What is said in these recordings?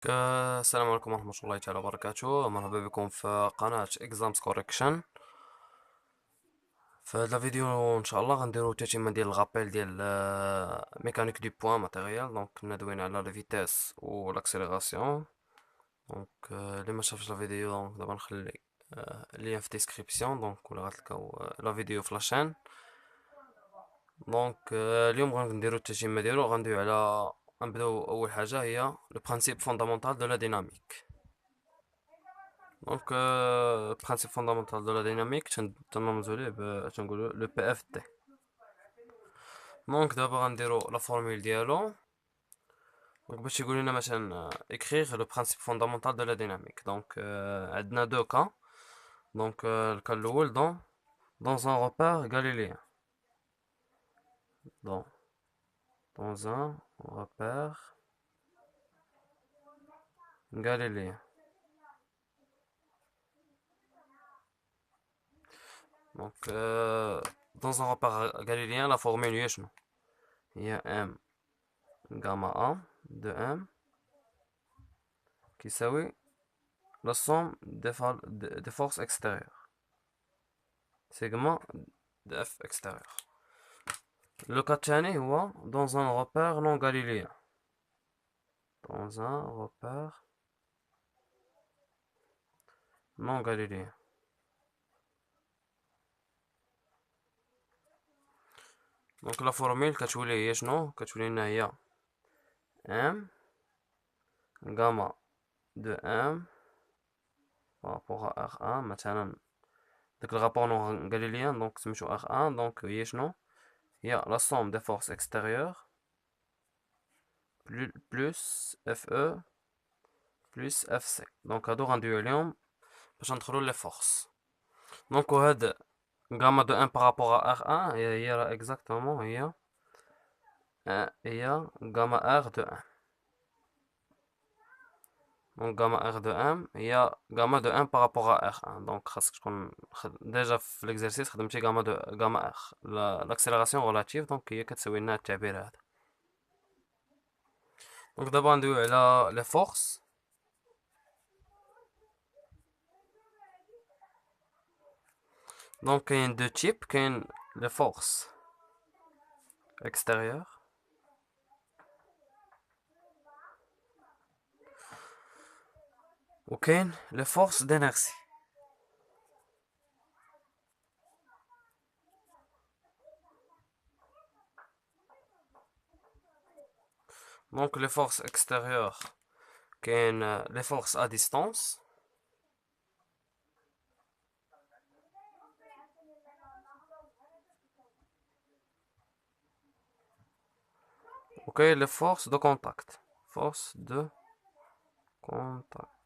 السلام عليكم ورحمة الله تعالى وبركاته. مرحبا بكم في قناة Exams Correction. في هذا الفيديو ان شاء الله غنديرو تتمة ديال الغابيل ديال ميكانيك دو بوان ماتيريال. دونك كنا دوينا على لي فيتاس و لاكسيليراسيون. دونك اللي ما شافش الفيديو دونك دابا نخلي اللين في ديسكريبسيون دونك ولا غتلقاو لا فيديو في لاشين. دونك اليوم غنديرو التتمة ديالو غنبداو اول حاجة هي لو برانسيب فوندامونتال دو لا ديناميك. Donc, principe fondamental de la dynamique, تنرمزو ليه تنقولو لو بي اف تي. دونك دابا غنديرو لا فورمول ديالو. دونك باش يقول لنا مثلا écrire le principe fondamental de la dynamique. دونك عندنا دو كا. دونك الكا الاول dans un repère galiléen. dans dans un repère galiléen. Donc dans un repère galiléen la formule هي شنو؟ هي m gamma a de m كيساوي la somme des forces extérieures sigma de F extérieur. Le cas الثاني هو dans un repère non galiléen. Dans un repère non galiléen. Donc la formule كتولي هي شنو؟ كتولي لنا هي M gamma de M par rapport à R1 مثلا داك الرابور نون غاليليان دونك سميتو R1 دونك هي شنو؟ هي la somme des forces extérieures plus FE plus FC. دونك هادو غندويو عليهم باش ندخلو لي فورس. دونك وهاد gamma de 1 par rapport à R1 هي exactement هي gamma R de 1. Donc gamma R de 1 هي gamma de 1 par rapport à R1. Donc خاصك تكون déjà في l'exercice خدمتي gamma R l'accélération relative. donc هي كتساوي لنا التعبير هذا. دونك دابا ندويو على لي فورس. دونك كاين دو تيب، كاين لي فورس extérieures وكاين لي فورس d'inertie. Donc les forces extérieures كاين les forces à distance. وكاين les forces de contact. Force de contact.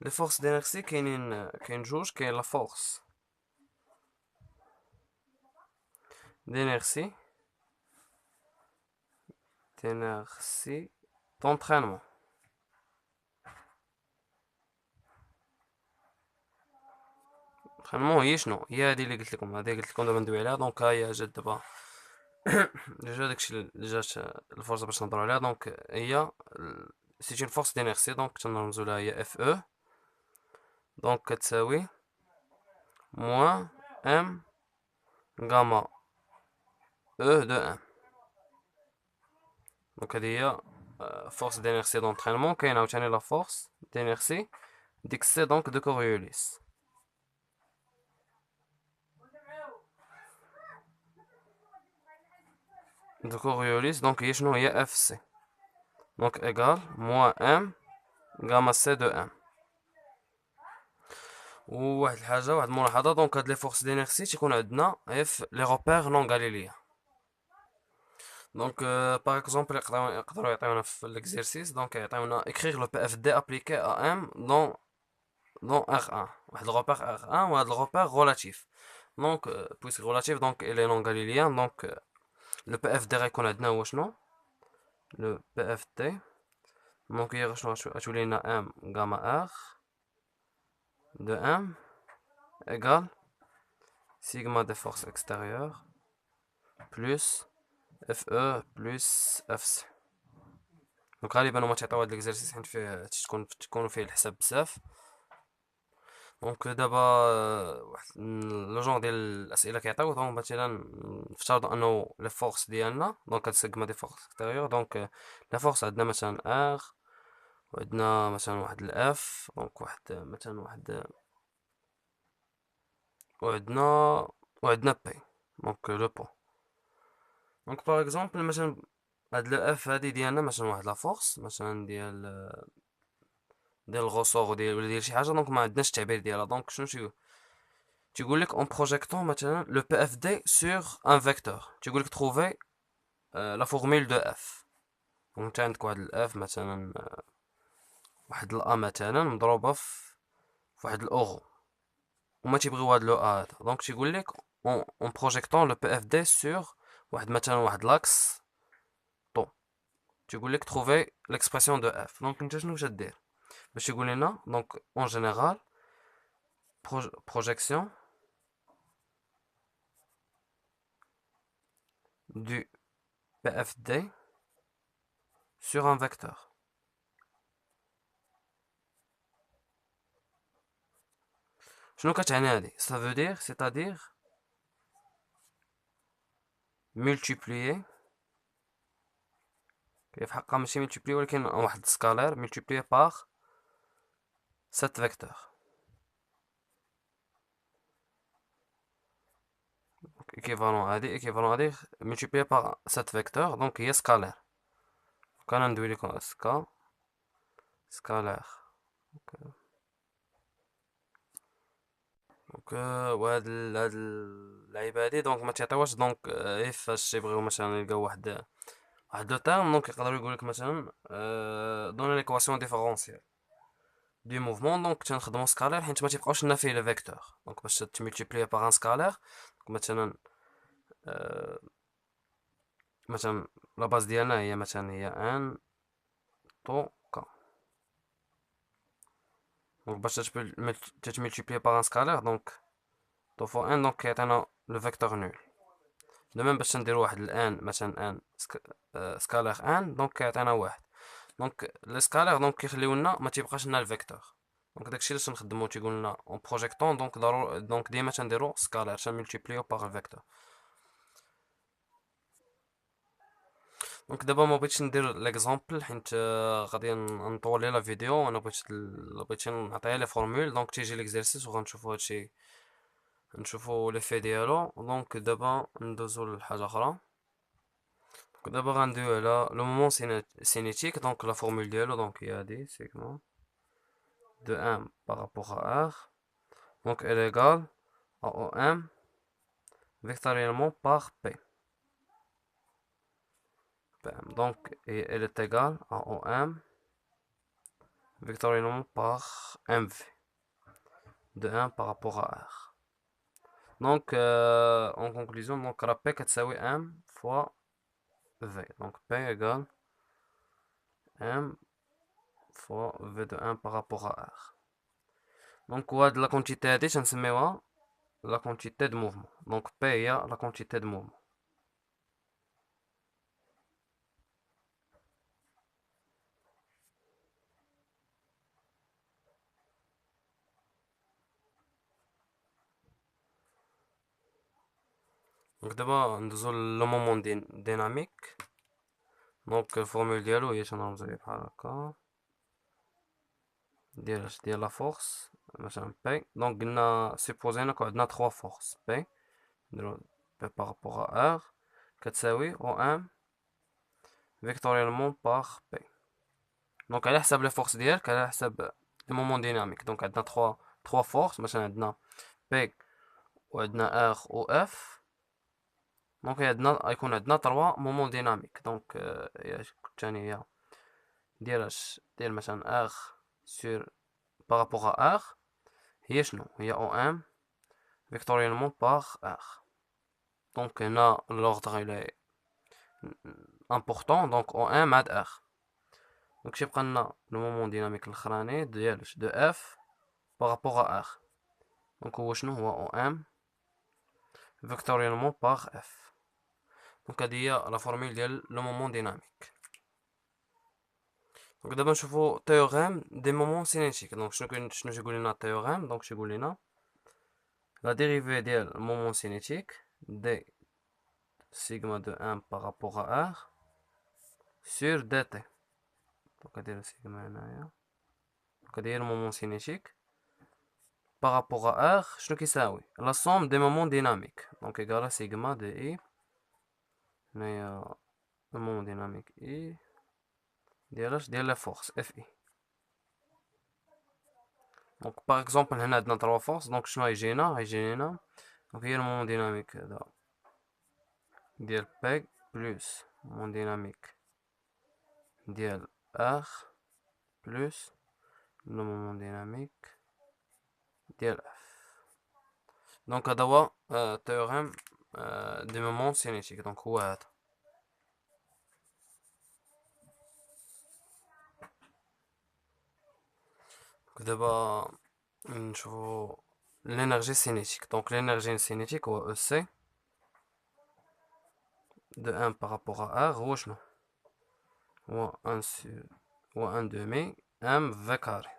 Les forces d'inertie كاين جوج. كاين la force d'inertie d'entraînement. entraînement هي شنو؟ هي هادي اللي قلت لكم، هادي قلت لكم دابا ندوي عليها. دونك ها هي جات دابا جا داكشي اللي جات الفرصه باش نهضروا عليها. دونك هي سيت اون فورس دينيرسي. دونك تنرمزو لها هي اف او. دونك كتساوي موان ام غاما او دو ان. دونك هادي هي force d'inertie d'entraînement. كاين عاوتاني لا force d'inertie d'excès donc de Coriolis. de Coriolis donc هي شنو؟ هي اف سي. دونك ايغال موان ام غاما سي دو ان. وواحد الحاجه، واحد الملاحظه، دونك هاد لي فورس دينيرسي تيكون عندنا في لي روبير نون غاليليان. دونك باغ اكزومبل يقدروا يعطيونا في ليكزيرسيس. دونك يعطيونا écrire le PFD appliqué à M dans R1. واحد الروبير R1 وهاد الروبير relatif. دونك puisque relatif donc il est non galilien. donc le PFD غيكون عندنا هو شنو؟ le PFD دونك هي شنو غتولي لنا M gamma R de M égale sigma des forces extérieures plus FE plus FC. دونك غالبا هما تيعطيو هاد ليكزارسيس حيت فيه تكونوا فيه الحساب بزاف. دونك دابا واحد لو جونغ ديال الاسئله كيعطيو دونك مثلا نفترض انه لي فورس ديالنا دونك هاد سيغما دي فورس اكستيريور دونك لا فورس عندنا مثلا ار، وعندنا مثلا واحد الاف، دونك واحد مثلا واحد، وعندنا وعندنا بي دونك لو بون. دونك باغ اكزومبل مثلا هاد لو اف هادي ديالنا مثلا واحد لا فورس مثلا ديال الغوسور ولا ديال شي حاجه، دونك ما عندناش التعبير ديالها. دونك شنو تيقول لك اون بروجيكتون مثلا لو بي اف دي سور ان فيكتور، تيقول لك تروفي لا فورمول دو اف. دونك انت عندك واحد الاف مثلا واحد الا مثلا مضروبه في واحد الاورو، وما تيبغيو هاد لو ا هذا. دونك تيقول لك اون بروجيكتون لو بي اف دي سور واحد مثلا واحد لاكس طو، تيقول لك تروفي ليكسبرسيون دو اف. دونك انت شنو تدير باش يقول لنا؟ دونك اون جينيرال projection du PFD sur un vecteur. شنو كتعني هادي؟ ça veut dire c'est-à-dire multiplier، كيف حقا ماشي multiplier ولكن واحد سكالير multiplier par cet vecteur. équivalent هادي multiplier par cet vecteur دونك هي سكالير. كان ندوي لكم سكالير. دونك هاد اللعيبه هادي دونك ما تعطيوهاش دونك غير فاش يبغيو مثلا يلقاو واحد لو تيرم. دونك يقدروا يقولك مثلا دون ليكواسيون ديفيرونسيال دي موفمون. دونك تنخدمو سكالير حيت ما تيبقاوش لنا فيه لي فيكتور. دونك باش تملتيبلي باغ ان سكالير مثلا آه، مثلا لا باز ديالنا هي مثلا هي ان طو كا. دونك باش تتملتيبلي باغ ان سكالير دونك طو فو ان دونك كيعطينا لو فيكتور نول. دو ميم باش نديرو واحد الان مثلا ان سكالير ان دونك كيعطينا واحد. دونك لي سكالير دونك كيخليو لنا ما تيبقاش لنا الفيكتور. دونك داكشي علاش نخدمو تيقول لنا اون بروجيكتون دونك ضروري دونك ديما تنديرو سكالير تنملتيبليو باغ الفيكتور. دونك دابا ما بغيتش ندير ليكزامبل حيت غادي نطولي لا فيديو. انا بغيت نعطيها لي فورمول دونك تيجي ليكزارسيس وغنشوفو هادشي نشوفو لي في ديالو. دونك دابا ندوزو لحاجه اخرى. دونك دابا غندويو على لو مومون سينيتيك. دونك لا فورمول ديالو دونك هي هادي سيغما de m par rapport à r, donc elle est égale à OM vectoriellement par P. Donc elle est égale à OM vectoriellement par MV de 1 par rapport à R. Donc en conclusion, donc P كتساوي M fois V. Donc P égale M fois V de 1 par rapport à R. Donc هاد la quantité هادي تنسميوها la quantité de mouvement. Donc P هي la quantité de mouvement. دونك دابا ندوزو لو مومون ديناميك. دونك الفورمول ديالو هي تنرمزو ليه بحال هكا ديال لا فورس مثلا بي. دونك قلنا سيبوزينا كون عندنا 3 فورس بي نديرو بي بارابور ا ار كتساوي او ام فيكتوريالمون باغ بي. دونك على حساب لي فورس ديالك على حساب لو مومون ديناميك. دونك عندنا 3 فورس مثلا عندنا بي وعندنا ار و اف. دونك غيكون عندنا 3 مومون ديناميك. دونك الثاني هي ديال مثلا ار sur par rapport à R هي شنو هي OM vectoriellement par R. Donc هنا l'ordre il est important donc OM عاد R. donc تيبقى لنا le moment dynamique الاخراني ديال de F par rapport à R. donc هو شنو هو OM vectoriellement par F. donc هذه هي la formule ديال le moment dynamique. دونك دابا نشوفو تhéorème des moments cinétiques. دونك شنو يقول لنا التhéorème؟ دونك يقول لنا la dérivée ديال moment cinétique d sigma de 1 par rapport à r sur dt. دونك ندير sigma هنايا. دونك هادي هي المومون cinétique par rapport à r شنو كيساوي la somme des moments dynamiques. دونك égal à sigma de i هنايا المومون ديناميك i ديال لا فورس اف اي. دونك باغ اكزومبل هنا عندنا 3 فورس. دونك شنو غيجينا دونك هي المومون ديناميك هذا ديال بي بلس المومون ديناميك ديال ار بلس لو مومون ديناميك ديال اف. دونك هذا هو تيوريم دي مومون سينيتيك. دونك هو هذا. دابا نشوفو l'énergie cinétique. Donc l'énergie cinétique هو EC de 1 par rapport à R هو شنو؟ هو 1 sur هو 1 demi M V carré.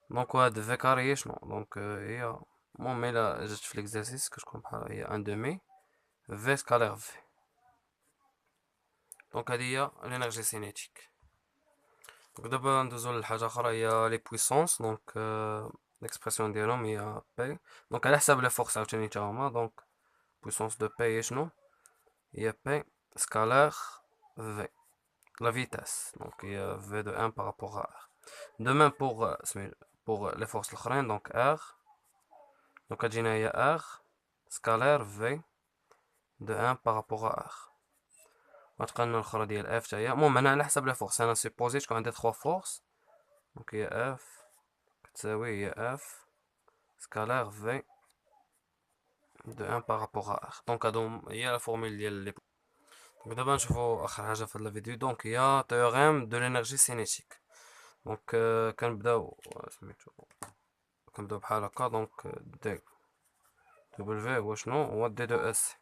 دونك هاد V carré هي شنو؟ دونك هي المهم إلا جات في l'exercice كتكون بحال هي 1 demi V scalaire V. دونك هادي هي l'énergie cinétique. دونك دابا ندوزو لحاجة أخرى هي les puissances. دونك l'expression ديالهم هي P. دونك على حساب لي فورس عاوتاني تا هما. دونك puissance de P هي شنو؟ هي P scalaire V. La vitesse. Donc il y a V de 1 par rapport à R. De même pour les forces الأخرين. Donc R. Donc كتجينا هي R scalaire V de 1 par rapport à R. غتبقى لنا الأخرى ديال F تا هي. المهم هنا على حسب لي فورس. أنا سيبوزي تكون عندي 3 فورس. دونك هي F كتساوي هي F scalaire V de 1 par rapport à R. دونك هادو هي لا فورمول ديال لي. دونك دابا نشوفو آخر حاجة في هاد الفيديو. دونك هي تيوريم دو لينيرجي سينيتيك. دونك كنبداو بحال هكا. دونك دي دبليو هو شنو؟ هو دي دو اس.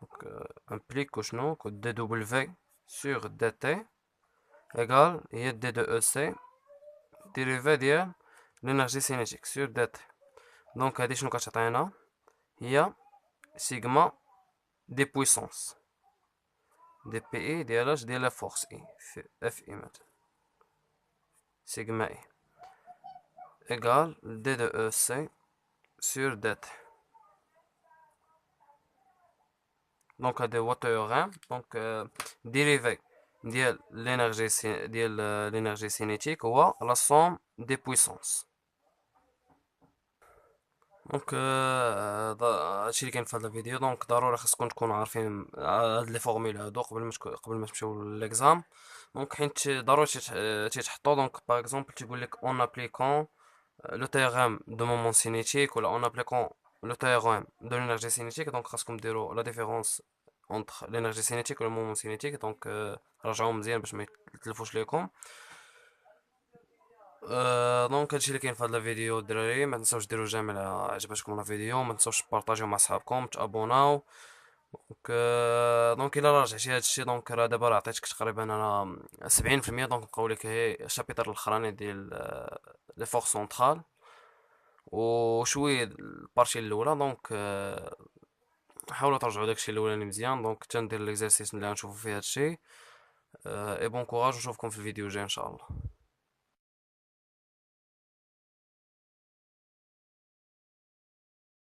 دونك امبليك شنو؟ كو دي دبليو سور دي تي ايغال هي دي دو اس سي ديريفي ديال لينيرجي سينيتيك سور دي تي. دونك هادي شنو كتعطينا؟ هي سيغما دي بويسونس دي بي اي ديال لا فورس اي في اف اي مثلا سيغما اي ايغال دي دو او سي سور دي تي. دونك هادي هو تيوريم. دونك ديريفي ديال لينيرجي سينيتيك هو لا سوم دي بويسونس. دونك هادشي اللي كاين في هذا الفيديو. دونك ضروري خاصكم تكونوا عارفين هاد لي فورمول هادو قبل ما تمشيو ليكزام. دونك حيت ضروري تيتحطوا. دونك باغ اكزومبل تيقول لك اون ابليكون لو تيوريم دو مومون سينيتيك ولا اون ابليكون لو تيوريم دو لينيرجي سينيتيك. دونك خاصكم ديروا لا ديفيرونس اونتر لينيرجي سينيتيك و المومون سينيتيك. دونك راجعوا مزيان باش ما يتلفوش ليكم. دونك هادشي اللي كاين في هذا الفيديو الدراري. ما تنساوش ديروا جيم الى عجبتكم الفيديو. ما تنساوش تبارطاجيو مع صحابكم تابوناو. دونك الا راجعتي هادشي دونك راه دابا راه عطيتك تقريبا انا 70%. دونك نبقاو لك هي الشابيتر الاخراني ديال لي فورس سونطرال وشويه البارتي الاولى. دونك حاولوا ترجعوا داكشي الاولاني مزيان. دونك تندير ليكزارسيس اللي غنشوفو فيه هادشي. اي بون كوراج ونشوفكم في الفيديو الجاي ان شاء الله.